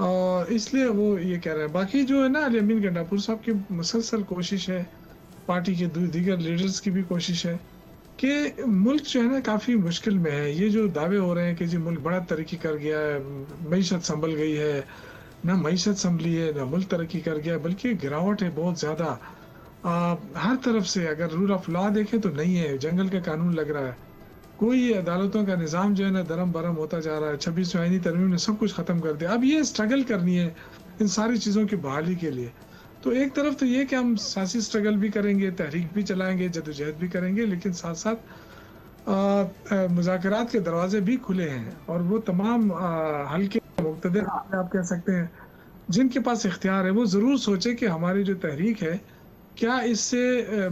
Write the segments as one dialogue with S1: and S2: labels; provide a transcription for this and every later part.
S1: اور اس لیے وہ یہ کہہ رہے ہیں. باقی جو ہے نا علی امین گنڈاپور صاحب کی مسلسل کوشش ہے, پارٹی کے دیگر لیڈرز کی بھی کوشش ہے کہ ملک جو ہے نا کافی مشکل میں ہے. یہ جو دعوے ہو رہے ہیں کہ جی ملک بڑا ترقی کر گیا ہے, معیشت سنبھل گئی ہے, نہ معیشت سنبھلی ہے نہ ملک ترقی کر گیا ہے, بلکہ گراوٹ ہے بہت زیادہ. ہر طرف سے اگر رول آف لا دیکھیں تو نہیں ہے, جنگل کا قانون لگ رہا ہے, کوئی عدالتوں کا نظام جو ہے نا درم برم ہوتا جا رہا ہے. 26ویں آئینی ترمیم نے سب کچھ ختم کر دیا. اب یہ اسٹرگل کرنی ہے ان ساری چیزوں کی بحالی کے لیے. تو ایک طرف تو یہ کہ ہم سیاسی اسٹرگل بھی کریں گے, تحریک بھی چلائیں گے, جدوجہد بھی کریں گے, لیکن ساتھ ساتھ مذاکرات کے دروازے بھی کھلے ہیں. اور وہ تمام ہلکے مقتدر آپ کہہ سکتے ہیں جن کے پاس اختیار ہے, وہ ضرور سوچے کہ ہماری جو تحریک ہے کیا اس سے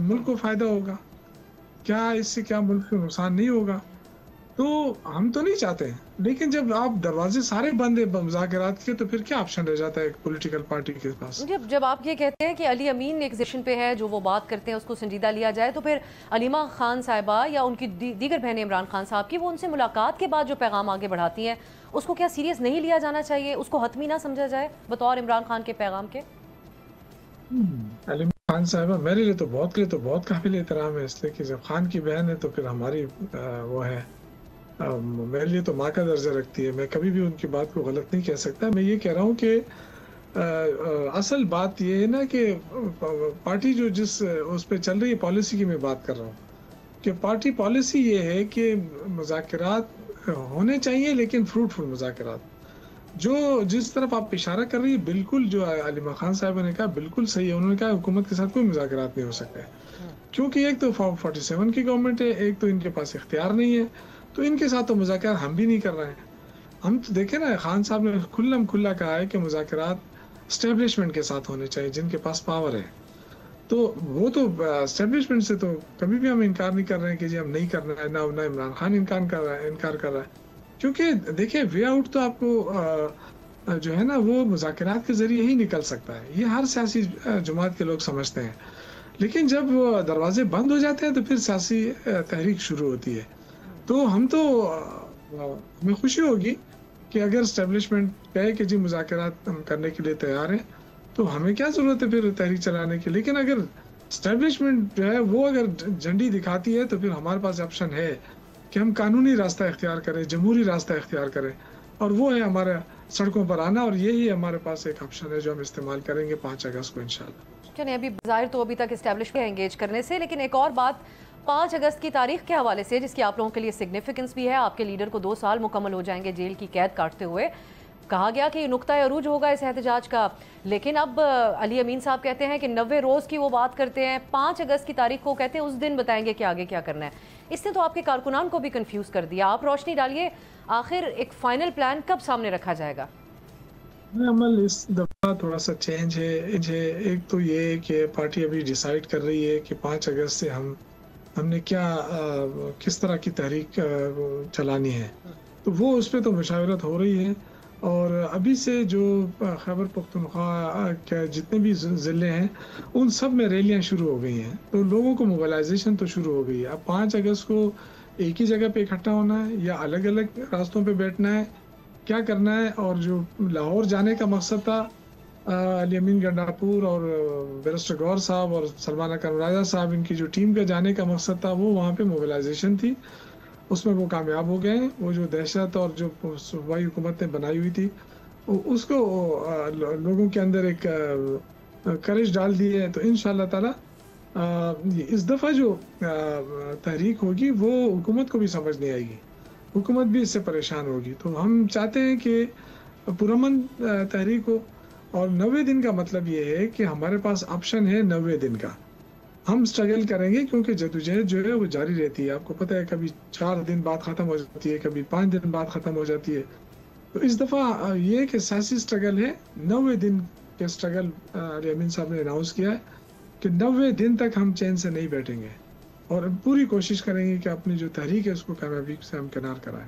S1: ملک کو فائدہ ہوگا, کیا اس سے کیا ملک کو نقصان نہیں ہوگا. تو ہم تو نہیں چاہتے ہیں, لیکن جب آپ دروازے سارے بند ہیں مذاکرات کے تو پھر کیا آپشن رہ جاتا ہے ایک پولیٹیکل پارٹی کے پاس.
S2: جب آپ یہ کہتے ہیں کہ علی امین ایک پوزیشن پہ ہے, جو وہ بات کرتے ہیں اس کو سنجیدہ لیا جائے, تو پھر علیمہ خان صاحبہ یا ان کی دیگر بہنیں عمران خان صاحب کی, وہ ان سے ملاقات کے بعد جو پیغام آگے بڑھاتی ہیں اس کو کیا سیریس نہیں لیا جانا چاہیے, اس کو حتمی نہ سمجھا جائے بطور عمران خان کے پیغام کے؟
S1: علیمہ خان صاحبہ میرے لیے تو بہت قابل احترام ہے, اس لیے کہ جب خان کی بہن ہے تو پھر ہماری وہ ہے, میرے لیے تو ماں کا درجہ رکھتی ہے. میں کبھی بھی ان کی بات کو غلط نہیں کہہ سکتا. میں یہ کہہ رہا ہوں کہ اصل بات یہ ہے نا کہ پارٹی جو جس اس پہ چل رہی ہے پالیسی کی میں بات کر رہا ہوں کہ پارٹی پالیسی یہ ہے کہ مذاکرات ہونے چاہیے, لیکن فروٹفل مذاکرات. جو جس طرف آپ اشارہ کر رہی ہے بالکل جو علیمہ خان صاحبہ نے کہا بالکل صحیح ہے. انہوں نے کہا حکومت کے ساتھ کوئی مذاکرات نہیں ہو سکتا ہے, کیونکہ ایک تو فارم 47 کی گورنمنٹ ہے, ایک تو ان کے پاس اختیار نہیں ہے, تو ان کے ساتھ تو مذاکرات ہم بھی نہیں کر رہے ہیں. ہم تو دیکھیں نا, خان صاحب نے کھلا کہا ہے کہ مذاکرات اسٹیبلشمنٹ کے ساتھ ہونے چاہیے جن کے پاس پاور ہے. تو وہ تو اسٹیبلشمنٹ سے تو کبھی بھی ہم انکار نہیں کر رہے ہیں کہ جی ہم نہیں کرنا ہے, نہ عمران خان انکار کر رہا ہے. کیونکہ دیکھیں وے آؤٹ تو آپ کو جو ہے نا وہ مذاکرات کے ذریعے ہی نکل سکتا ہے, یہ ہر سیاسی جماعت کے لوگ سمجھتے ہیں. لیکن جب دروازے بند ہو جاتے ہیں تو پھر سیاسی تحریک شروع ہوتی ہے. تو ہم تو ہمیں خوشی ہوگی کہ اگر اسٹیبلشمنٹ کہے کہ جی مذاکرات ہم کرنے کے لیے تیار ہیں, تو ہمیں کیا ضرورت ہے پھر تحریک چلانے کی. لیکن اگر اسٹیبلشمنٹ جو ہے وہ اگر جھنڈی دکھاتی ہے تو پھر ہمارے پاس آپشن ہے کہ ہم قانونی راستہ اختیار کریں, جمہوری راستہ اختیار کریں, اور وہ ہے ہمارے سڑکوں پر آنا, اور یہی ہمارے پاس ایک آپشن ہے جو ہم استعمال کریں گے 5 اگست کو انشاءاللہ.
S2: چلیں, ابھی ظاہر تو ابھی تک اسٹیبلش ہے انگیج کرنے سے, لیکن ایک اور بات 5 اگست کی تاریخ کے حوالے سے جس کی آپ لوگوں کے لیے سگنیفیکنس بھی ہے. آپ کے لیڈر کو 2 سال مکمل ہو جائیں گے جیل کی قید کاٹتے ہوئے. کہا گیا کہ یہ نقطہ عروج ہوگا اس احتجاج کا, لیکن اب علی امین صاحب کہتے ہیں کہ 90 روز کی وہ بات کرتے ہیں, 5 اگست کی تاریخ کو کہتے ہیں اس دن بتائیں گے کہ آگے کیا کرنا ہے. اس نے تو آپ کے کارکنان کو بھی کنفیوز کر دیا. آپ روشنی ڈالیے, آخر ایک فائنل پلان کب سامنے رکھا جائے گا؟
S1: عمل اس دفعہ تھوڑا سا چینج ہے. ایک تو یہ کہ پارٹی ابھی ڈیسائیڈ کر رہی ہے کہ 5 اگست سے ہم نے کس طرح کی تحریک چلانی ہے, تو وہ اس پہ تو مشاورت ہو رہی ہے. اور ابھی سے جو خیبر پختونخوا کے جتنے بھی ضلع ہیں ان سب میں ریلیاں شروع ہو گئی ہیں, تو لوگوں کو موبلائزیشن تو شروع ہو گئی ہے. اب 5 اگست کو ایک ہی جگہ پہ اکٹھا ہونا ہے یا الگ الگ راستوں پہ بیٹھنا ہے, کیا کرنا ہے. اور جو لاہور جانے کا مقصد تھا, علی امین گنڈاپور اور بیرسٹر گور صاحب اور سلمان اکرم راجہ صاحب, ان کی جو ٹیم کا جانے کا مقصد تھا وہ وہاں پہ موبلائزیشن تھی, اس میں وہ کامیاب ہو گئے ہیں. وہ جو دہشت اور جو صوبائی حکومت نے بنائی ہوئی تھی اس کو لوگوں کے اندر ایک کریج ڈال دی ہے. تو انشاءاللہ تعالی اس دفعہ جو تحریک ہوگی وہ حکومت کو بھی سمجھ نہیں آئے گی, حکومت بھی اس سے پریشان ہوگی. تو ہم چاہتے ہیں کہ پرامن تحریک ہو, اور 90 دن کا مطلب یہ ہے کہ ہمارے پاس آپشن ہے 90 دن کا. ہم سٹرگل کریں گے کیونکہ جدوجہد جو ہے وہ جاری رہتی ہے. آپ کو پتہ ہے کبھی 4 دن بعد ختم ہو جاتی ہے, کبھی 5 دن بعد ختم ہو جاتی ہے. تو اس دفعہ یہ کہ سیاسی سٹرگل ہے, 90 دن کے سٹرگل علی امین صاحب نے اناؤنس کیا ہے کہ 90 دن تک ہم چین سے نہیں بیٹھیں گے, اور پوری کوشش کریں گے کہ اپنی جو تحریک ہے اس کو کامیابی سے ہم کنار کرائیں.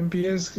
S1: MPs,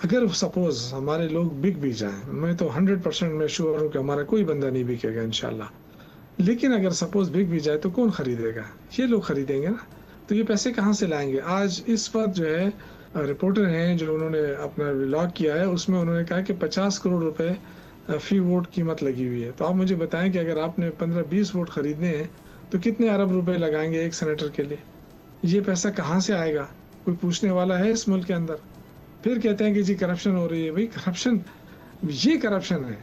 S1: اگر سپوز ہمارے لوگ بک بھی جائیں، میں تو 100% میں شیور ہوں کہ ہمارا کوئی بندہ نہیں بکے گا انشاءاللہ، لیکن اگر سپوز بک بھی جائے تو کون خریدے گا؟ یہ لوگ خریدیں گے نا، تو یہ پیسے کہاں سے لائیں گے؟ آج اس وقت جو ہے رپورٹر ہیں جو انہوں نے اپنا ولاگ کیا ہے، اس میں انہوں نے کہا کہ 50 کروڑ روپے فی ووٹ قیمت لگی ہوئی ہے. تو آپ مجھے بتائیں کہ اگر آپ نے 15-20 ووٹ خریدنے ہیں تو کتنے ارب روپے لگائیں گے ایک سینیٹر کے لیے؟ یہ پیسہ کہاں سے آئے گا؟ کوئی پوچھنے والا ہے اس ملک کے اندر؟ پھر کہتے ہیں کہ جی کرپشن ہو رہی ہے. بھائی کرپشن، یہ کرپشن ہے،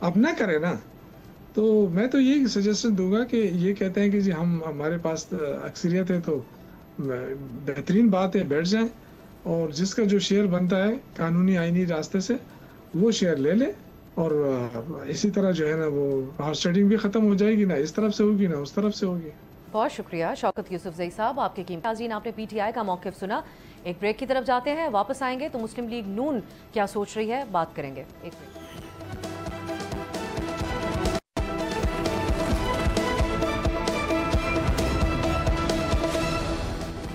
S1: اب نہ کرے نا. تو میں تو یہ سجیشن دوں گا کہ یہ کہتے ہیں کہ جی ہمارے پاس اکثریت ہے تو بہترین بات ہے، بیٹھ جائیں اور جس کا جو شیئر بنتا ہے قانونی آئینی راستے سے وہ شیئر لے لے، اور اسی طرح جو ہے نا وہ ہارس ٹریڈنگ بھی ختم ہو جائے گی، نہ اس طرف سے ہوگی نہ اس طرف سے ہوگی.
S2: بہت شکریہ شوکت یوسف زئی صاحب، آپ کے قیمتی ناظرین، آپ نے پی ٹی آئی کا موقف سنا. ایک بریک کی طرف جاتے ہیں، واپس آئیں گے تو مسلم لیگ نون کیا سوچ رہی ہے بات کریں گے. ایک بریک.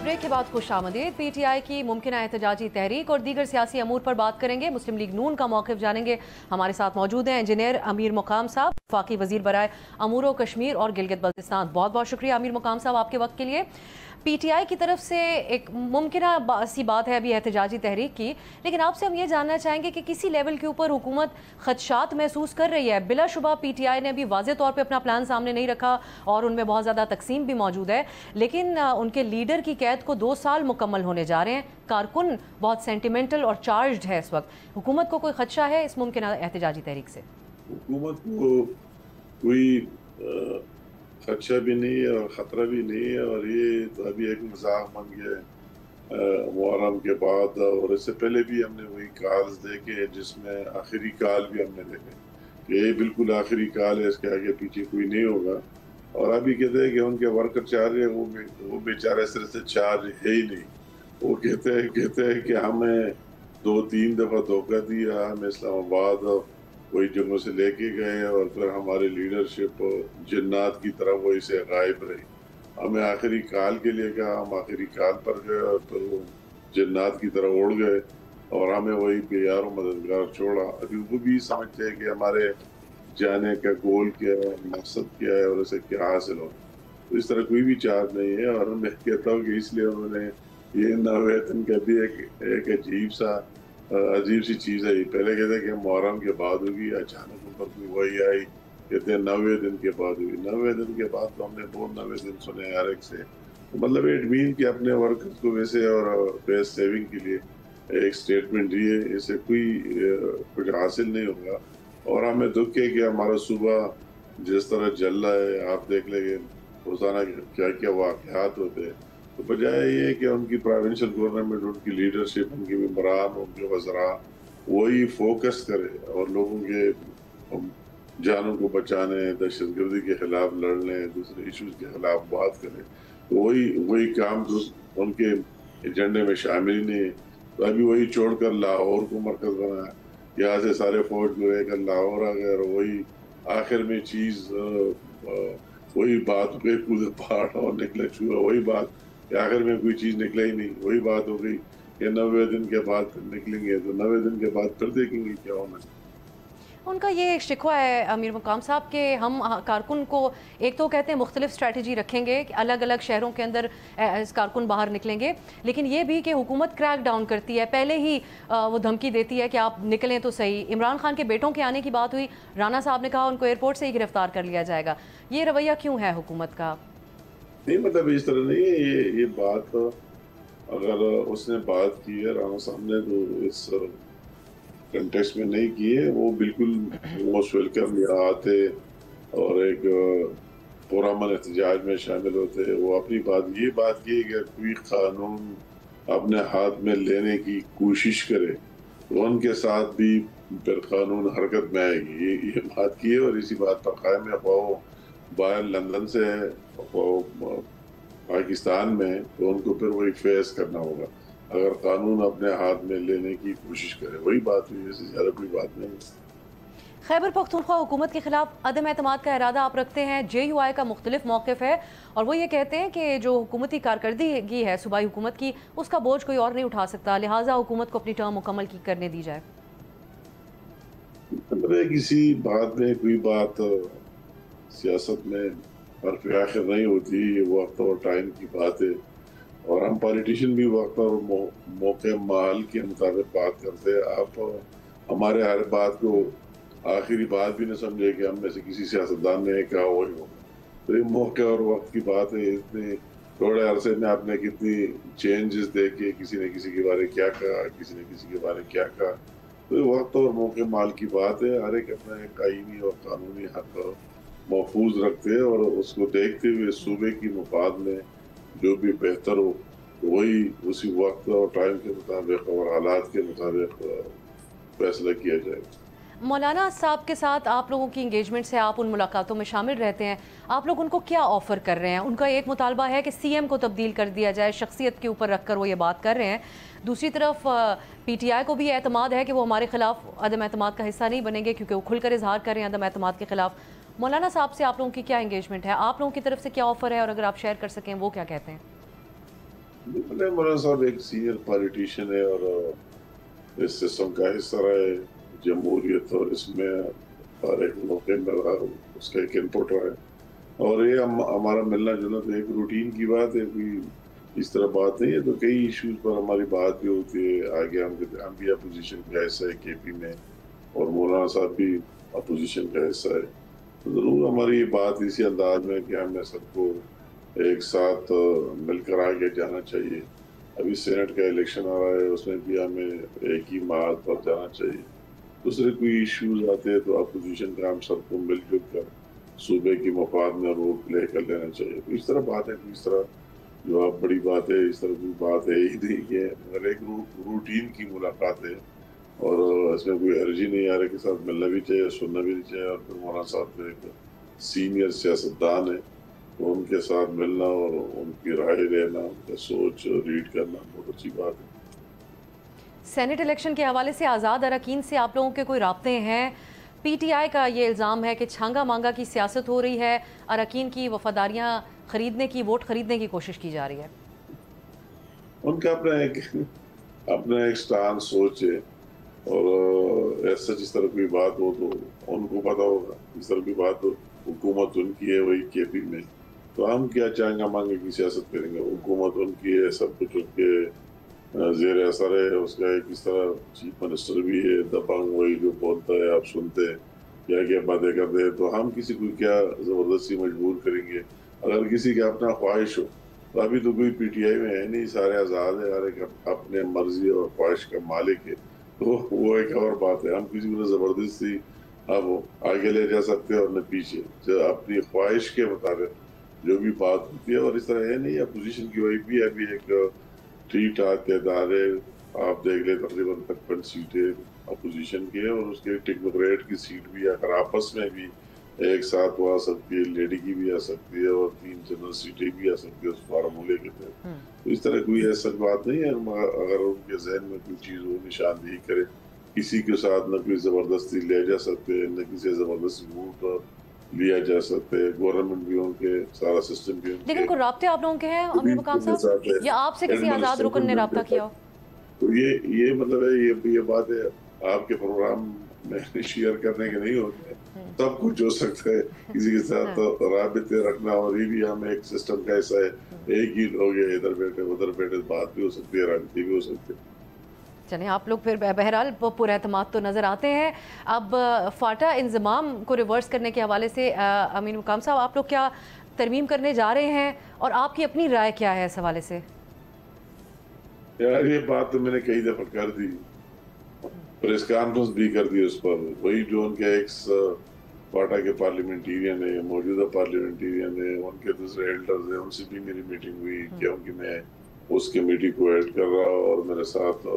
S2: بریک کے بعد خوش آمدید. پی ٹی آئی کی ممکنہ احتجاجی تحریک اور دیگر سیاسی امور پر بات کریں گے. مسلم لیگ نون کا موقف جانیں گے. ہمارے ساتھ موجود ہیں انجینئر امیر مقام صاحب، وفاقی وزیر برائے امور و کشمیر اور گلگت بلتستان. بہت بہت شکریہ امیر مقام صاحب آپ کے وقت کے لیے. پی ٹی آئی کی طرف سے ایک ممکنہ سی بات ہے ابھی احتجاجی تحریک کی، لیکن آپ سے ہم یہ جاننا چاہیں گے کہ کسی لیول کے اوپر حکومت خدشات محسوس کر رہی ہے. بلا شبہ پی ٹی آئی نے ابھی واضح طور پہ اپنا پلان سامنے نہیں رکھا اور ان میں بہت زیادہ تقسیم بھی موجود ہے، لیکن ان کے لیڈر کی قید کو 2 سال مکمل ہونے جا رہے ہیں. کارکن بہت سینٹیمنٹل اور چارجڈ ہے اس وقت. حکومت کو کوئی خدشہ ہے اس ممکنہ احتجاجی تحریک سے؟
S3: حکومت کو کوئی خدشہ بھی نہیں ہے اور خطرہ بھی نہیں ہے، اور یہ تو ابھی ایک مذاق بن گیا ہے محرم کے بعد، اور اس سے پہلے بھی ہم نے وہی کالز دیکھے جس میں آخری کال بھی ہم نے دیکھے کہ یہ بالکل آخری کال ہے، اس کے آگے پیچھے کوئی نہیں ہوگا. اور ابھی کہتے ہیں کہ ان کے ورکر چارج ہے، وہ بیچارے اس طرح سے چارج ہے ہی نہیں. وہ کہتے ہیں کہ ہمیں 2-3 دفعہ دھوکہ دیا، ہمیں اسلام آباد وہی جگہوں سے لے کے گئے اور پھر ہماری لیڈرشپ جنات کی طرح وہی سے غائب رہی. ہمیں آخری کال کے لیے کہا، ہم آخری کال پر گئے اور پھر وہ جنات کی طرح اڑ گئے اور ہمیں وہی بے یار و مددگار چھوڑا. ابھی وہ بھی سمجھتے ہیں کہ ہمارے جانے کا گول کیا ہے، مقصد کیا ہے اور اسے کیا حاصل ہو. تو اس طرح کوئی بھی چارج نہیں ہے. اور میں کہتا ہوں کہ اس لیے انہوں نے یہ نویتن کا بھی ایک عجیب سی چیز ہے. پہلے کہتے ہیں کہ محرم کے بعد ہوگی، اچانک اوپر کوئی وہی آئی کہتے ہیں 90 دن کے بعد ہوگی. 90 دن کے بعد تو ہم نے بہت 90 دن سنے ہر ایک سے. مطلب اٹ مین کہ اپنے ورکرز کو ویسے اور بیس سیونگ کے لیے ایک سٹیٹمنٹ دیے، اسے کوئی کچھ حاصل نہیں ہوگا. اور ہمیں دکھ ہے کہ ہمارا صوبہ جس طرح جل رہا ہے، آپ دیکھ لیں گے روزانہ کیا کیا واقعات ہوتے ہیں. تو بجائے یہ کہ ان کی پروونشل گورنمنٹ، ان کی لیڈرشپ، ان کے ممبران، ان کے وزراء وہی فوکس کرے اور لوگوں کے جانوں کو بچانے، دہشت گردی کے خلاف لڑنے، دوسرے ایشوز کے خلاف بات کرے، تو وہی کام ان کے ایجنڈے میں شامل ہی نہیں ہے. تو ابھی وہی چھوڑ کر لاہور کو مرکز بنایا، یہاں سے سارے فوج لے کر لاہور آ گئے، اور وہی آخر میں چیز وہی بات ہو گئی، پورے پہاڑ اور نکلے چوہا، وہی بات کہ آخر میں کوئی چیز نکلا ہی نہیں. وہی بات ہو گئی کہ 90 دن کے بعد پھر نکلیں گے، تو 90 دن کے بعد پھر دیکھیں گے کیا ہونا.
S2: ان کا یہ ایک شکوہ ہے امیر مقام صاحب کہ ہم کارکن کو ایک تو کہتے ہیں مختلف اسٹریٹجی رکھیں گے، الگ الگ شہروں کے اندر کارکن باہر نکلیں گے، لیکن یہ بھی کہ حکومت کریک ڈاؤن کرتی ہے، پہلے ہی وہ دھمکی دیتی ہے کہ آپ نکلیں تو صحیح. عمران خان کے بیٹوں کے آنے کی بات ہوئی، رانا صاحب نے کہا ان کو ایئرپورٹ سے ہی گرفتار کر لیا جائے گا. یہ رویہ کیوں ہے حکومت کا؟
S3: نہیں مطلب اس طرح نہیں ہے. یہ بات اگر اس نے بات کی ہے رانا صاحب نے تو اس کنٹیکس میں نہیں کی ہے. وہ بالکل موسٹ ویلکم یہاں آتے اور ایک پرامن احتجاج میں شامل ہوتے. وہ اپنی یہ بات کی کہ کوئی قانون اپنے ہاتھ میں لینے کی کوشش کرے تو ان کے ساتھ بھی پھر قانون حرکت میں آئے گی. یہ بات کی ہے اور اسی بات پر قائم ہے. وہ باہر لندن سے پاکستان میں تو ان کو پھر وہی فیس کرنا ہوگا اگر قانون اپنے ہاتھ میں لینے کی کوشش کرے. وہی بات ہوئی، ایسی زیادہ کوئی بات نہیں.
S2: خیبر پختونخوا حکومت کے خلاف عدم اعتماد کا ارادہ آپ رکھتے ہیں. JUI کا مختلف موقف ہے اور وہ یہ کہتے ہیں کہ جو حکومتی کارکردگی ہے صوبائی حکومت کی اس کا بوجھ کوئی اور نہیں اٹھا سکتا, لہٰذا حکومت کو اپنی ٹرم مکمل کرنے دی جائے.
S3: کسی بات میں کوئی بات سیاست میں حرف آخر نہیں ہوتی, یہ وقت اور ٹائم کی بات ہے اور ہم پالیٹیشین بھی وقت اور موقع ماحول کے مطابق بات کرتے ہیں. آپ ہمارے ہر بات کو آخری بات بھی نہ سمجھے کہ ہم میں سے کسی سیاستدان نے کہا وہی ہوگا. تو یہ موقع اور وقت کی بات ہے. اتنے تھوڑے عرصے میں آپ نے کتنی چینجز دیکھے, کسی نے کسی کے بارے کیا کہا, کسی نے کسی کے بارے کیا کہا. تو یہ وقت اور موقع مال کی بات ہے. ہر ایک اپنا ایک آئینی اور قانونی حق محفوظ رکھتے ہیں اور اس کو دیکھتے ہوئے صوبے کی مفاد میں جو بھی بہتر ہو وہی اسی وقت اور ٹائم کے مطابق اور حالات کے مطابق فیصلہ کیا جائے.
S2: مولانا صاحب کے ساتھ آپ لوگوں کی انگیجمنٹ سے آپ ان ملاقاتوں میں شامل رہتے ہیں, آپ لوگ ان کو کیا آفر کر رہے ہیں؟ ان کا ایک مطالبہ ہے کہ CM کو تبدیل کر دیا جائے, شخصیت کے اوپر رکھ کر وہ یہ بات کر رہے ہیں. دوسری طرف PTI کو بھی اعتماد ہے کہ وہ ہمارے خلاف عدم اعتماد کا حصہ نہیں بنیں گے کیونکہ وہ کھل کر اظہار کر رہے ہیں عدم اعتماد کے خلاف. مولانا صاحب سے آپ لوگوں کی کیا انگیجمنٹ ہے؟ آپ لوگوں کی طرف سے کیا آفر ہے اور اگر آپ شیئر کر سکیں وہ کیا کہتے ہیں؟
S3: مولانا صاحب ایک سینئر پالیٹیشین ہے اور اس سسٹم کا حصہ رہے جمہوریت, اور اس میں ہر ایک موقع میں اس کا ایک انپٹ رہا ہے. اور یہ ہمارا ملنا جلنا تو ایک روٹین کی بات ہے, کوئی اس طرح بات نہیں ہے. تو کئی ایشوز پر ہماری بات بھی ہوتی ہے. آگے ہم بھی اپوزیشن کا حصہ ہے KP میں اور مولانا صاحب بھی اپوزیشن کا حصہ ہے. تو ضرور ہماری بات اسی انداز میں کہ ہمیں سب کو ایک ساتھ مل کر آگے جانا چاہیے. ابھی سینٹ کا الیکشن آ رہا ہے, اس میں بھی ہمیں ایک ہی معاد پر جانا چاہیے. دوسرے کوئی ایشوز آتے ہیں تو اپوزیشن کا ہم سب کو مل جل کر صوبے کی مفاد میں رول پلے کر لینا چاہیے. تو اس طرح بات ہے, اس طرح جو آپ بڑی بات ہے اس طرح کوئی بات ہے ہی نہیں ہے, مگر ایک روٹین کی ملاقات ہے اور اس میں کوئی عرضی نہیں آ رہا کے ساتھ ملنا بھی چاہیے, سننا بھی نہیں چاہیے. اور پھر مولانا صاحب جو ایک سینئر سیاستدان ہے تو ان کے ساتھ ملنا اور ان کی رائے لینا, ان کا سوچ ریڈ کرنا بہت اچھی بات ہے.
S2: سینٹ الیکشن کے حوالے سے آزاد اراکین سے آپ لوگوں کے کوئی رابطے ہیں؟ PTI کا یہ الزام ہے کہ چھانگا مانگا کی سیاست ہو رہی ہے, اراکین کی وفاداریاں خریدنے کی, ووٹ خریدنے کی کوشش کی جا رہی ہے.
S3: ان کا اپنا ایک سٹان سوچ ہے اور ایسا جس طرح کوئی بات ہو تو ان کو پتا ہوگا. اس طرح کی بات ہو, حکومت ان کی ہے وہی KP میں, تو ہم کیا چھانگا مانگے کی سیاست کریں گے؟ حکومت ان کی ہے, سب کچھ ان کے زیر اثر ہے. اس کا ایک اس طرح چیف منسٹر بھی ہے دبنگ, وہی جو بولتا ہے آپ سنتے ہیں, کیا کیا باتیں کرتے ہیں. تو ہم کسی کو کیا زبردستی مجبور کریں گے؟ اگر کسی کا اپنا خواہش ہو تو ابھی تو کوئی PTI میں ہے نہیں, سارے آزاد ہے, ہر ایک اپنے مرضی اور خواہش کا مالک ہے. تو وہ ایک اور بات ہے. ہم کسی کو زبردستی اب آگے لے جا سکتے ہیں اور نہ پیچھے, جو اپنی خواہش کے مطابق جو بھی بات ہوتی ہے. اور اس طرح ہے نہیں, اپوزیشن کی وہی بھی ابھی ایک ٹھیک ٹھاک تعداد ہے. آپ دیکھ لیں تقریباً 55 سیٹیں اپوزیشن کی ہے اور اس کے ٹیکنوکریٹ کی سیٹ بھی اگر آپس میں بھی ایک ساتھ وہ آ سکتی ہے, لیڈی کی بھی آ سکتی ہے اور 3 جنرل سیٹیں بھی آ سکتی ہے اس فارمولے کے تحت. تو اس طرح کوئی ایسا بات نہیں ہے. اگر ان کے ذہن میں کوئی چیز وہ نشاندہی کرے, کسی کے ساتھ نہ کوئی زبردستی لے جا سکتے, نہ کسی زبردستی ووٹ لیا جا سکتے. گورنمنٹ بھی ان کے, سارا سسٹم بھی ان کے.
S2: لیکن کوئی رابطے آپ لوگوں کے ہیں امیر مقام صاحب, یا آپ سے کسی آزاد رکن نے رابطہ کیا ہو؟
S3: تو یہ مطلب ہے, یہ بات ہے آپ کے پروگرام میں شیئر کرنے کے نہیں ہوتے. سب کچھ ہو سکتا ہے کسی کے ساتھ رابطے رکھنا, اور یہ بھی ہم ایک سسٹم کا ایسا ہے, ایک ہی لوگ ہیں, ادھر بیٹھے ادھر بیٹھے, بات بھی ہو سکتی ہے, رابطے بھی ہو سکتے ہیں.
S2: چلیں آپ لوگ پھر بہرحال پر اعتماد تو نظر آتے ہیں. اب فاٹا انضمام کو ریورس کرنے کے حوالے سے امین مقام صاحب آپ لوگ کیا ترمیم کرنے جا رہے ہیں اور آپ کی اپنی رائے کیا ہے اس حوالے سے؟
S3: یار یہ بات تو میں نے کئی دفعہ کر دی, پریس کانفرنس بھی کر دی اس پر. وہی جو ان کے ایکس فاٹا کے پارلیمنٹیرین ہے, موجودہ پارلیمنٹیرین ہے, ان کے دوسرے ایلڈرز ہیں, ان سے بھی میری میٹنگ ہوئی کیونکہ میں اس کمیٹی کو ایڈ کر رہا اور میرے ساتھ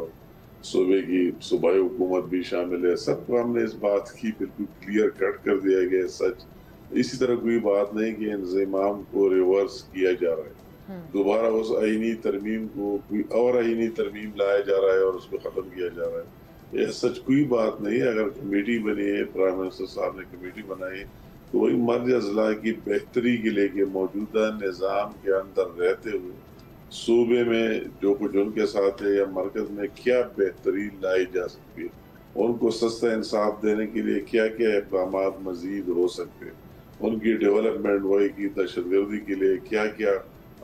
S3: صوبے کی صوبائی حکومت بھی شامل ہے. سب کو ہم نے اس بات کی بالکل کلیئر کٹ کر دیا گیا سچ. اسی طرح کوئی بات نہیں کہ انضمام کو ریورس کیا جا رہا ہے, دوبارہ اس آئینی ترمیم کو کوئی اور آئینی ترمیم لایا جا رہا ہے اور اس کو ختم کیا جا رہا ہے. یہ سچ کوئی بات نہیں ہے. اگر کمیٹی بنی ہے, پرائم منسٹر صاحب نے کمیٹی بنائی, تو وہی مرض اضلاع کی بہتری کے لیے کہ موجودہ نظام کے اندر رہتے ہوئے صوبے میں جو کچھ ان کے ساتھ ہے یا مرکز میں کیا بہتری لائی جا سکتی ہے, ان کو سستا انصاف دینے کے لیے کیا کیا اقدامات مزید ہو سکتے ہیں, ان کی ڈیولپمنٹ وہی کی دہشت گردی کے لیے کیا کیا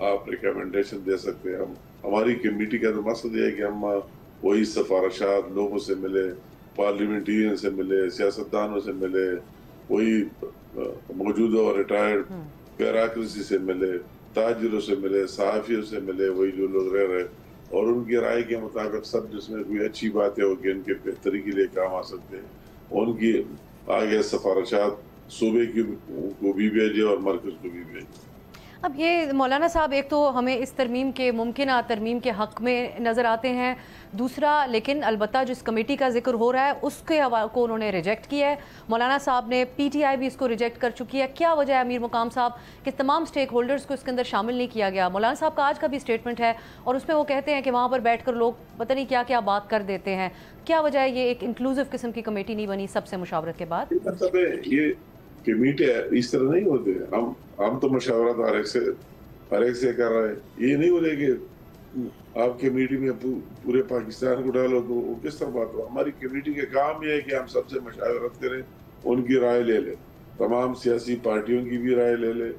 S3: آپ ریکمنڈیشن دے سکتے ہیں. ہماری کمیٹی کا تو مقصد یہ ہے کہ ہم وہی سفارشات لوگوں سے ملے, پارلیمنٹرین سے ملے, سیاستدانوں سے ملے, وہی موجودہ اور ریٹائرڈ بیوروکریسی سے ملے, تاجروں سے ملے, صحافیوں سے ملے, وہی جو لوگ رہ رہے, اور ان کی رائے کے مطابق سب جس میں کوئی اچھی باتیں ہوگی ان کے بہتری کے لیے کام آ سکتے ہیں, ان کی آگے سفارشات صوبے کی کو بھی بھیجے اور مرکز کو بھی بھیجے.
S2: اب یہ مولانا صاحب ایک تو ہمیں اس ترمیم کے ممکنہ ترمیم کے حق میں نظر آتے ہیں, دوسرا لیکن البتہ جس کمیٹی کا ذکر ہو رہا ہے اس کے کو انہوں نے ریجیکٹ کیا ہے. مولانا صاحب نے پی ٹی آئی بھی اس کو ریجیکٹ کر چکی ہے. کیا وجہ ہے امیر مقام صاحب کہ تمام سٹیک ہولڈرز کو اس کے اندر شامل نہیں کیا گیا؟ مولانا صاحب کا آج کا بھی اسٹیٹمنٹ ہے اور اس میں وہ کہتے ہیں کہ وہاں پر بیٹھ کر لوگ پتہ نہیں کیا کیا بات کر دیتے ہیں. کیا وجہ ہے یہ ایک انکلوزیو قسم کی کمیٹی نہیں بنی سب سے مشاورت کے بعد؟
S3: مطلب یہ کمیٹی اس طرح نہیں ہوتے, ہم تو مشاورت ہر ایک سے کر رہے ہیں. یہ نہیں بولے کہ آپ کمیٹی میں پورے پاکستان کو ڈالو تو وہ کس طرح بات ہو. ہماری کمیٹی کا کام یہ ہے کہ ہم سب سے مشاورت کریں, ان کی رائے لے لیں, تمام سیاسی پارٹیوں کی بھی رائے لے لیں.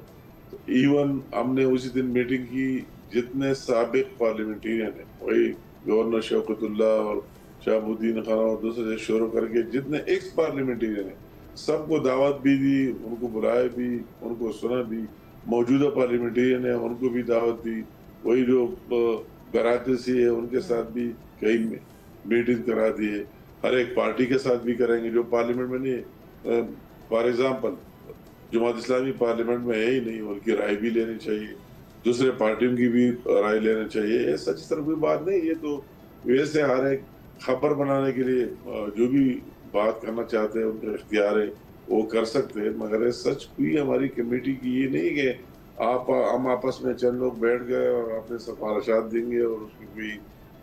S3: ایون ہم نے اسی دن میٹنگ کی جتنے سابق پارلیمنٹرین ہیں, وہی گورنر شوکت اللہ اور شہاب الدین خان اور دوسرے شروع کر کے جتنے ایکس پارلیمنٹرین ہیں, سب کو دعوت بھی دی, ان کو بلایا بھی, ان کو سنا بھی. موجودہ پارلیمنٹرین ہیں ان کو بھی دعوت دی, وہی جو بیوروکریسی ہے ان کے ساتھ بھی کئی میٹنگ کرا دی ہے. ہر ایک پارٹی کے ساتھ بھی کریں گے جو پارلیمنٹ میں نہیں. For example Jamaat Islami parliament میں ہے ہی نہیں, ان کی رائے بھی لینی چاہیے, دوسرے پارٹیوں کی بھی رائے لینا چاہیے. سچ اس طرح کوئی بات نہیں. یہ تو ویسے ہر ایک خبر بنانے کے لیے جو بھی بات کرنا چاہتے ہیں ان کا اختیار ہے, وہ کر سکتے ہیں. مگر سچ کوئی ہماری کمیٹی کی یہ نہیں کہ ہم آپس میں چند لوگ بیٹھ گئے اور اپنے سفارشات دیں گے اور اس کی کوئی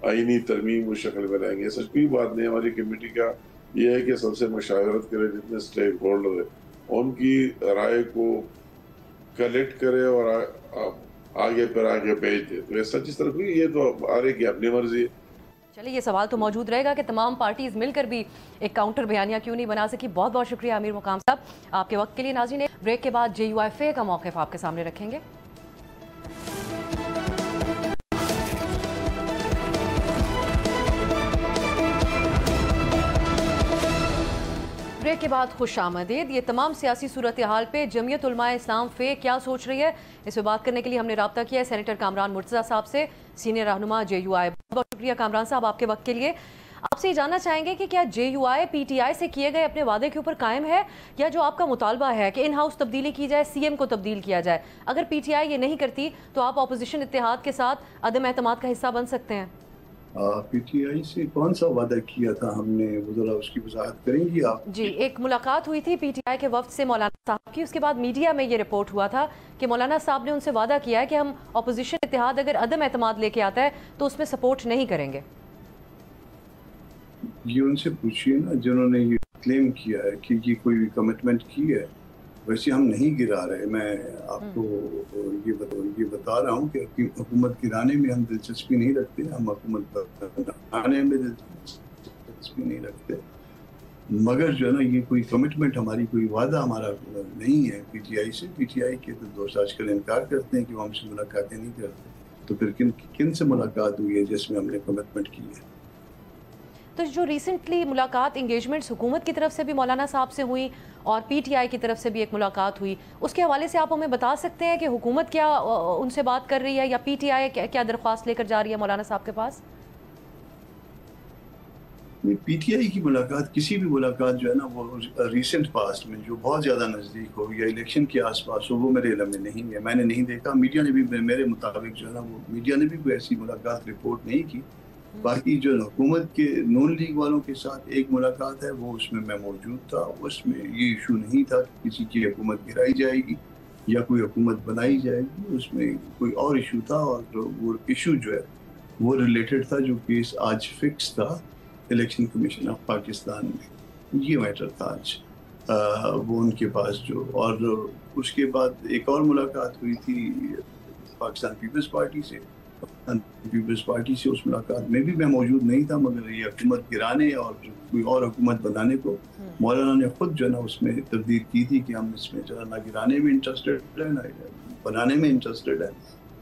S3: آئینی ترمیم اس شکل میں لائیں گے. سچ کوئی بات نہیں. ہماری کمیٹی کا یہ ہے کہ سب سے مشاورت کرے, جتنے اسٹیک ہولڈر ہیں ان کی رائے کو کلیکٹ کرے اور آگے بھیج دے. تو یہ سچ اس طرح کوئی, یہ تو آرے کی اپنی مرضی ہے.
S2: چلیے یہ سوال تو موجود رہے گا کہ تمام پارٹیز مل کر بھی ایک کاؤنٹر بیانیہ کیوں نہیں بنا سکی. بہت بہت شکریہ امیر مقام صاحب آپ کے وقت کے لیے. ناظرین بریک کے بعد JUIFA کا موقف آپ کے سامنے رکھیں گے. بریک کے بعد خوش آمدید. یہ تمام سیاسی صورتحال پہ جمعیت علماء اسلام فے کیا سوچ رہی ہے, اس پہ بات کرنے کے لیے ہم نے رابطہ کیا ہے سینیٹر کامران مرتضیٰ صاحب سے, سینئر رہنما JUI. بہت بہت شکریہ کامران صاحب آپ کے وقت کے لیے. آپ سے یہ جاننا چاہیں گے کہ کیا JUI PTI سے کیے گئے اپنے وعدے کے اوپر قائم ہے, یا جو آپ کا مطالبہ ہے کہ ان ہاؤس تبدیلی کی جائے, CM کو تبدیل کیا جائے, اگر PTI یہ نہیں کرتی تو آپ اپوزیشن اتحاد کے ساتھ عدم اعتماد کا حصہ بن سکتے ہیں؟
S4: PTI سے کون سا وعدہ کیا تھا ہم نے, وہ ذرا اس کی وضاحت کریں گی آپ؟
S2: جی, ایک ملاقات ہوئی تھی PTI کے وفد سے مولانا صاحب کی, اس کے بعد میڈیا میں یہ رپورٹ ہوا تھا کہ مولانا صاحب نے ان سے وعدہ کیا ہے کہ ہم اپوزیشن اتحاد اگر عدم اعتماد لے کے آتا ہے تو اس میں سپورٹ نہیں کریں گے.
S4: یہ ان سے پوچھئے نا جنہوں نے یہ کلیم کیا ہے کہ یہ کوئی کمٹمنٹ کی ہے. ویسے ہم نہیں گرا رہے, میں آپ کو یہ بتا رہا ہوں کہ حکومت گرانے میں ہم دلچسپی نہیں رکھتے, ہم حکومت بنانے میں دلچسپی نہیں رکھتے. مگر جو ہے نا یہ کوئی کمٹمنٹ ہماری, کوئی وعدہ ہمارا نہیں ہے PTI سے. PTI کے تو دوست آج کل انکار کرتے ہیں کہ وہ ہم سے ملاقاتیں نہیں کرتے. تو پھر کن سے ملاقات ہوئی ہے جس میں ہم نے کمٹمنٹ کی ہے؟
S2: تو جو ریسنٹلی ملاقات انگیجمنٹس حکومت کی طرف سے بھی مولانا صاحب سے ہوئی اور PTI کی طرف سے بھی ایک ملاقات ہوئی, اس کے حوالے سے آپ ہمیں بتا سکتے ہیں کہ حکومت کیا ان سے بات کر رہی ہے یا PTI کیا درخواست لے کر جا رہی ہے مولانا صاحب کے پاس؟
S4: PTI کی ملاقات, کسی بھی ملاقات جو ہے نا وہ ریسنٹ پاسٹ میں جو بہت زیادہ نزدیک ہو یا الیکشن کے آس پاس ہو, وہ میرے علم میں نہیں ہے, میں نے نہیں دیکھا. میڈیا نے بھی میرے مطابق جو ہے نا وہ میڈیا نے بھی کوئی ایسی ملاقات رپورٹ نہیں کی. باقی جو حکومت کے نون لیگ والوں کے ساتھ ایک ملاقات ہے, وہ اس میں موجود تھا. اس میں یہ ایشو نہیں تھا کہ کسی کی حکومت گرائی جائے گی یا کوئی حکومت بنائی جائے گی. اس میں کوئی اور ایشو تھا, اور وہ ایشو جو ہے وہ ریلیٹڈ تھا, جو کیس آج فکس تھا الیکشن کمیشن آف پاکستان میں، یہ میٹر تھا آج وہ ان کے پاس جو. اور اس کے بعد ایک اور ملاقات ہوئی تھی پاکستان پیپلز پارٹی سے. اس ملاقات میں بھی میں موجود نہیں تھا، مگر یہ حکومت گرانے اور کوئی اور حکومت بنانے کو مولانا نے خود جو ہے نا اس میں تردید کی تھی کہ ہم اس میں جو ہے نہ گرانے میں انٹرسٹڈ ہے نہ بنانے میں انٹرسٹڈ ہے.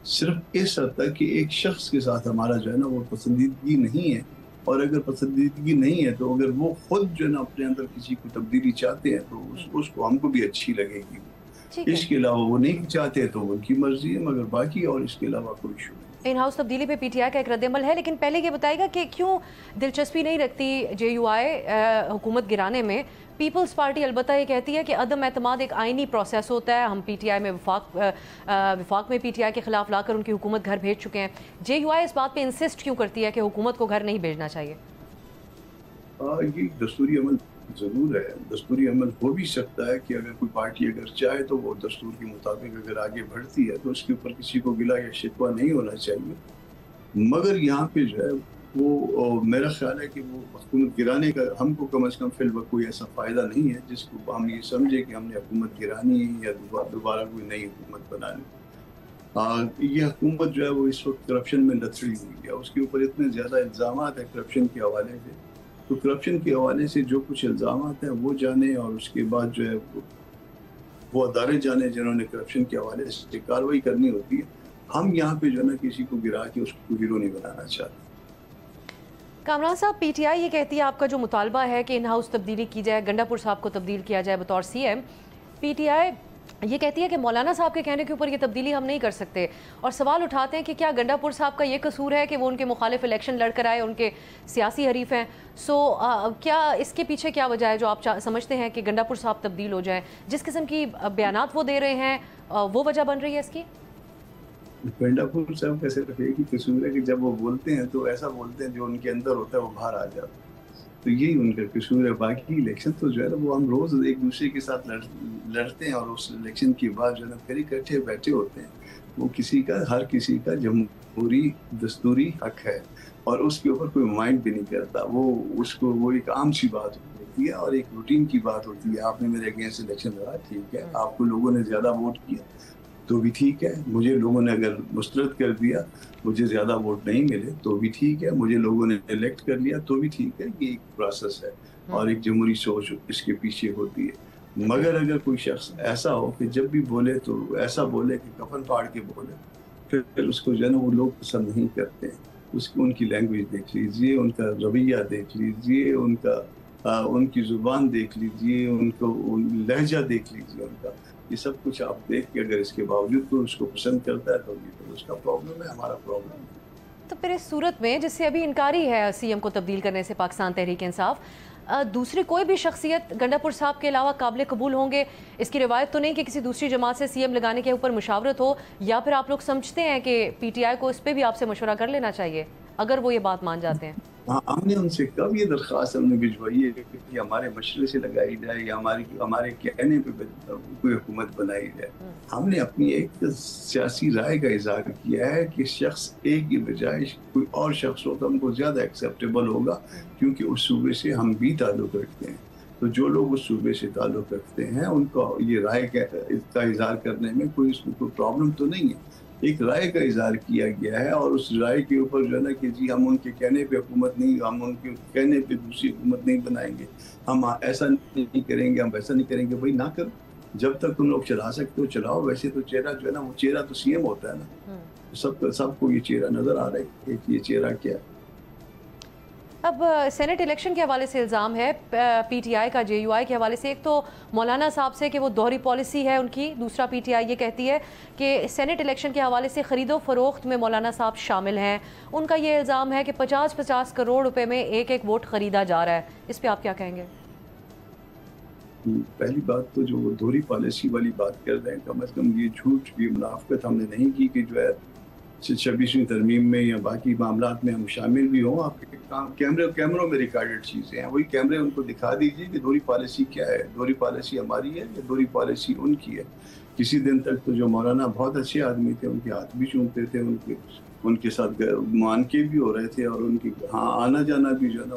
S4: صرف اس حد تک کہ ایک شخص کے ساتھ ہمارا جو ہے نا وہ پسندیدگی نہیں ہے، اور اگر پسندیدگی نہیں ہے تو اگر وہ خود جو ہے نا اپنے اندر کسی کو تبدیلی چاہتے ہیں تو اس کو ہم کو بھی اچھی لگے گی. اس کے علاوہ وہ نہیں چاہتے تو ان کی مرضی ہے، مگر باقی اور اس کے علاوہ کوئی ایشو نہیں.
S2: ان ہاؤس تبدیلی پہ پی ٹی آئی کا ایک رد عمل ہے، لیکن پہلے یہ بتائے گا کہ کیوں دلچسپی نہیں رکھتی جے یو آئی حکومت گرانے میں؟ پیپلز پارٹی البتہ یہ کہتی ہے کہ عدم اعتماد ایک آئینی پروسیس ہوتا ہے، ہم پی ٹی آئی میں وفاق میں پی ٹی آئی کے خلاف لا کر ان کی حکومت گھر بھیج چکے ہیں. جے یو آئی اس بات پہ انسسٹ کیوں کرتی ہے کہ حکومت کو گھر نہیں بھیجنا چاہیے؟
S4: یہ دستوری عمل ضرور ہے، دستوری عمل ہو بھی سکتا ہے کہ اگر کوئی پارٹی اگر چاہے تو وہ دستور کے مطابق اگر آگے بڑھتی ہے تو اس کے اوپر کسی کو گلہ یا شکوہ نہیں ہونا چاہیے. مگر یہاں پہ جو ہے وہ میرا خیال ہے کہ وہ حکومت گرانے کا ہم کو کم از کم فی الوقت کوئی ایسا فائدہ نہیں ہے جس کو ہم یہ سمجھے کہ ہم نے حکومت گرانی ہے یا دوبارہ کوئی نئی حکومت بنانی. یہ حکومت جو ہے وہ اس وقت کرپشن میں لتڑی ہوئی ہے، اس کے اوپر اتنے زیادہ الزامات ہیں کرپشن کے حوالے سے. تو کرپشن کے حوالے سے جو کچھ الزامات ہیں وہ جانے، اور اس کے بعد جو ہے وہ ادارے جانے جنہوں نے کرپشن کے حوالے سے کارروائی کرنی ہوتی ہے. ہم یہاں پہ جو ہے نا کسی کو گرا کے اس کو ہیرو نہیں بنانا چاہتے.
S2: کامران صاحب، پی ٹی آئی یہ کہتی ہے آپ کا جو مطالبہ ہے کہ ان ہاؤس تبدیلی کی جائے، گنڈا پور صاحب کو تبدیل کیا جائے بطور C M, P T I یہ کہتی ہے کہ مولانا صاحب کے کہنے کے اوپر یہ تبدیلی ہم نہیں کر سکتے، اور سوال اٹھاتے ہیں کہ کیا گنڈا پور صاحب کا یہ قصور ہے کہ وہ ان کے مخالف الیکشن لڑ کر آئے، ان کے سیاسی حریف ہیں؟ کیا اس کے پیچھے کیا وجہ ہے جو آپ سمجھتے ہیں کہ گنڈا پور صاحب تبدیل ہو جائیں؟ جس قسم کی بیانات وہ دے رہے ہیں وہ وجہ بن رہی ہے اس کی؟
S4: گنڈا پور صاحب کا صرف ایک ہی قصور ہے کہ جب وہ بولتے ہیں تو ایسا بولتے ہیں جو ان کے اندر ہوتا ہے وہ باہر آ جاتا ہے، تو یہی ان کا قصور ہے. باقی الیکشن تو جو ہے نا وہ ہم روز ایک دوسرے کے ساتھ لڑتے ہیں، اور اس الیکشن کے بعد جو ہے نا پھر اکٹھے بیٹھے ہوتے ہیں. وہ ہر کسی کا جمہوری دستوری حق ہے، اور اس کے اوپر کوئی مائنڈ بھی نہیں کرتا. وہ ایک عام سی بات ہوتی ہے اور ایک روٹین کی بات ہوتی ہے. آپ نے میرے اگینسٹ الیکشن لڑا، ٹھیک ہے، آپ کو لوگوں نے زیادہ ووٹ کیا تو بھی ٹھیک ہے، مجھے لوگوں نے اگر مسترد کر دیا، مجھے زیادہ ووٹ نہیں ملے تو بھی ٹھیک ہے، مجھے لوگوں نے الیکٹ کر لیا تو بھی ٹھیک ہے. یہ ایک پروسیس ہے اور ایک جمہوری سوچ اس کے پیچھے ہوتی ہے. مگر اگر کوئی شخص ایسا ہو کہ جب بھی بولے تو ایسا بولے کہ کفن پھاڑ کے بولے، پھر اس کو جو ہے نا وہ لوگ پسند نہیں کرتے ہیں. ان کی لینگویج دیکھ لیجئے، ان کا رویہ دیکھ لیجئے، ان کی زبان دیکھ لیجئے، ان کو لہجہ دیکھ لیجئے ان کا. یہ سب کچھ آپ دیکھ کے اگر اس کے باوجود کوئی اس کو پسند کرتا ہے تو یہ اس کا پرابلم ہے، ہمارا پرابلم ہے.
S2: تو پھر اس صورت میں جس سے ابھی انکاری ہے سی ایم کو تبدیل کرنے سے پاکستان تحریک انصاف، دوسری کوئی بھی شخصیت گنڈا پور صاحب کے علاوہ قابل قبول ہوں گے؟ اس کی روایت تو نہیں کہ کسی دوسری جماعت سے سی ایم لگانے کے اوپر مشاورت ہو، یا پھر آپ لوگ سمجھتے ہیں کہ پی ٹی آئی کو اس پہ بھی آپ سے مشورہ کر لینا چاہیے اگر وہ یہ بات مان جاتے ہیں؟
S4: ہم نے ان سے کب یہ درخواست ہم نے بھجوائی ہے کہ ہمارے مشورے سے لگائی جائے یا ہمارے کہنے پہ کوئی حکومت بنائی جائے. ہم نے اپنی ایک سیاسی رائے کا اظہار کیا ہے کہ شخص ایک کی بجائے کوئی اور شخص ہو تو ہم کو زیادہ ایکسیپٹیبل ہوگا، کیونکہ اس صوبے سے ہم بھی تعلق رکھتے ہیں. تو جو لوگ اس صوبے سے تعلق رکھتے ہیں ان کو یہ رائے کا اظہار کرنے میں کوئی پرابلم تو نہیں ہے. ایک رائے کا اظہار کیا گیا ہے، اور اس رائے کے اوپر جو ہے نا کہ جی ہم ان کے کہنے پہ حکومت نہیں، ہم ان کے کہنے پہ دوسری حکومت نہیں بنائیں گے، ہم ایسا نہیں کریں گے، ہم ویسا نہیں کریں گے. بھائی نہ کرو، جب تک تم لوگ چلا سکتے ہو چلاؤ. ویسے تو چہرہ جو ہے نا وہ چہرہ تو سی ایم ہوتا ہے نا، سب کو یہ چہرہ نظر آ رہا ہے کہ یہ چہرہ کیا ہے.
S2: اب سینٹ الیکشن کے حوالے سے الزام ہے پی ٹی آئی کا جے یو آئی کے حوالے سے، ایک تو مولانا صاحب سے کہ وہ دوہری پالیسی ہے ان کی، دوسرا پی ٹی آئی یہ کہتی ہے کہ سینٹ الیکشن کے حوالے سے خرید و فروخت میں مولانا صاحب شامل ہیں. ان کا یہ الزام ہے کہ 50 کروڑ روپے میں ایک ووٹ خریدا جا رہا ہے. اس پہ آپ کیا کہیں گے؟
S4: پہلی بات تو جو وہ دوہری پالیسی والی بات کر رہے ہیں، کم از کم یہ جھوٹ کی منافقت ہم نے نہیں کی کہ جو ہے 26ویں ترمیم میں یا باقی معاملات میں ہم شامل بھی ہوں. آپ کے کیمروں میں ریکارڈڈ چیزیں ہیں، وہی کیمرے ان کو دکھا دیجیے کہ دوہری پالیسی کیا ہے. دوہری پالیسی ہماری ہے یا دوہری پالیسی ان کی ہے؟ کسی دن تک تو جو مولانا بہت اچھے آدمی تھے، ان کے ہاتھ بھی چومتے تھے، ان کے ساتھ معانقے بھی ہو رہے تھے، اور ان کی آنا جانا بھی جو ہے نا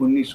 S4: 19